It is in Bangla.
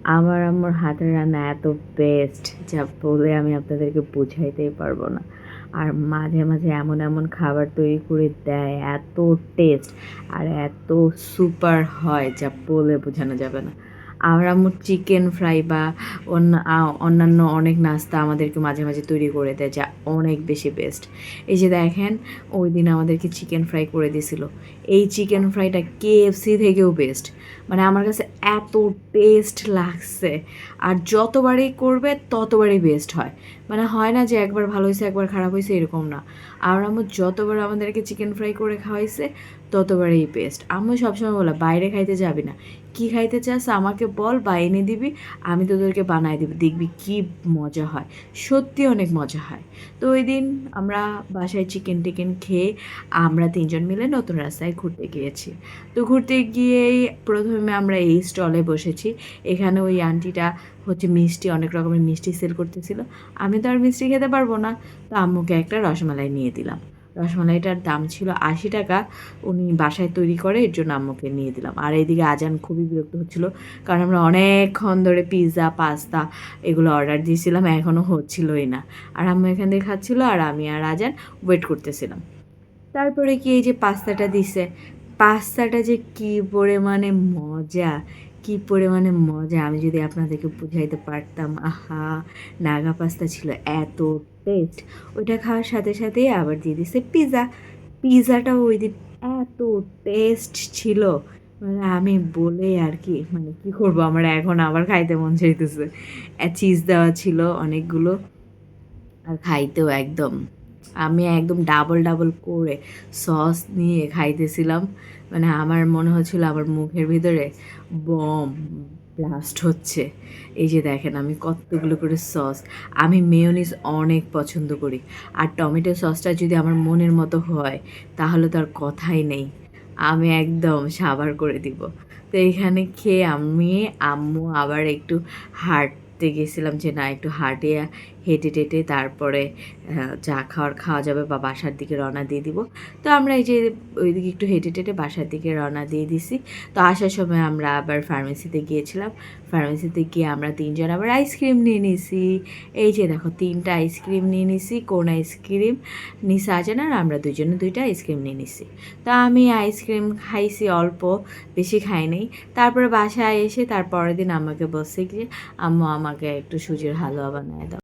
আমার আম্মুর হাতের রান্না এত বেস্ট যা বলে আমি আপনাদেরকে বুঝাইতেই পারবো না। আর মাঝে মাঝে এমন এমন খাবার তৈরি করে দেয়, এত টেস্ট আর এত সুপার হয় যা বলে বোঝানো যাবে না। আমার আম্মু চিকেন ফ্রাই বা অন্যান্য অনেক নাস্তা আমাদেরকে মাঝে মাঝে তৈরি করে দেয় যা অনেক বেশি বেস্ট। এই যে দেখেন, ওই দিন আমাদেরকে চিকেন ফ্রাই করে দিয়েছিল। এই চিকেন ফ্রাইটা কেএফসি থেকেও বেস্ট। মানে আমার কাছে এত টেস্ট লাগছে, আর যতবারই করবে ততবারই বেস্ট হয়। মানে হয় না যে একবার ভালো হয়েছে একবার খারাপ হয়েছে, এরকম না। আর আম্মু যতবার আমাদেরকে চিকেন ফ্রাই করে খাওয়াইছে ততবারই বেস্ট। আম্মু সবসময় বলে বাইরে খাইতে যাবি না, কী খাইতে চাস আমাকে বল বা এনে দিবি, আমি তোদেরকে বানাই দিবি, দেখবি কী মজা হয়। সত্যি অনেক মজা হয়। তো ওই দিন আমরা বাসায় চিকেন টিকেন খেয়ে আমরা তিনজন মিলে নতুন রাস্তায় ঘুরতে গিয়েছি। তো ঘুরতে গিয়েই প্রথমে আমরা এই স্টলে বসেছি। এখানে ওই আন্টিটা হচ্ছে মিষ্টি, অনেক রকমের মিষ্টি সেল করতেছিল। আমি তো আর মিষ্টি খেতে পারবো না, তো আম্মুকে একটা রসমালাই নিয়ে দিলাম। রসমালাইটার দাম ছিল 80 টাকা। উনি বাসায় তৈরি করে, এর জন্য আম্মুকে নিয়ে দিলাম। আর এইদিকে আজান খুবই বিরক্ত হচ্ছিল, কারণ আমরা অনেকক্ষণ ধরে পিৎজা পাস্তা এগুলো অর্ডার দিয়েছিলাম, এখনও হচ্ছিলই না। আর আম্মু এখান থেকে খাচ্ছিল আর আমি আর আজান ওয়েট করতেছিলাম। তারপরে কি এই যে পাস্তাটা দিছে, পাস্তাটা যে কী পরিমাণে মজা, কী পরিমাণে মজা আমি যদি আপনাদেরকে বুঝাইতে পারতাম। আহা, নাগা পাস্তা ছিল, এত টেস্ট। ওইটা খাওয়ার সাথে সাথেই আবার দিয়ে দিছে পিৎজা। পিৎজাটাও ওই দিন এত টেস্ট ছিল, মানে আমি বলে আর কি, মানে কী করবো, আমার এখন আবার খাইতে মন চাইতেছে। চিজ দেওয়া ছিল অনেকগুলো, আর খাইতেও একদম, আমি একদম ডাবল ডাবল করে সস নিয়ে খাইতেছিলাম। মানে আমার মনে হচ্ছিল আমার মুখের ভিতরে বম ব্লাস্ট হচ্ছে। এই যে দেখেন আমি কতগুলো করে সস, আমি মেয়োনিজ অনেক পছন্দ করি, আর টমেটো সসটা যদি আমার মনের মতো হয় তাহলে তো আর কথাই নেই, আমি একদম সাবার করে দিব। তো এখানে খেয়ে আমি আম্মু আবার একটু হাঁটতে গেছিলাম, যে না একটু হাঁটে হেঁটে টেটে তারপরে যা খাওয়ার খাওয়া যাবে বা বাসার দিকে রওনা দিয়ে দিব। তো আমরা এই যে ওইদিকে একটু হেঁটে টেটে বাসার দিকে রওনা দিয়ে দিছি। তো আসার সময় আমরা আবার ফার্মেসিতে গিয়েছিলাম। ফার্মেসিতে গিয়ে আমরা তিনজন আবার আইসক্রিম নিয়ে নিছি। এই যে দেখো 3টা আইসক্রিম নিয়ে নিছি, কোন আইসক্রিম নিছে আজান, আর আমরা দুজনে 2টা আইসক্রিম নিয়ে নিছি। তো আমি আইসক্রিম খাইছি অল্প, বেশি খাই নাই। তারপরে বাসায় এসে তার পরের দিন আমাকে বলছে কি, আম্মু আমাকে একটু সুজির হালুয়া বানায় দাও।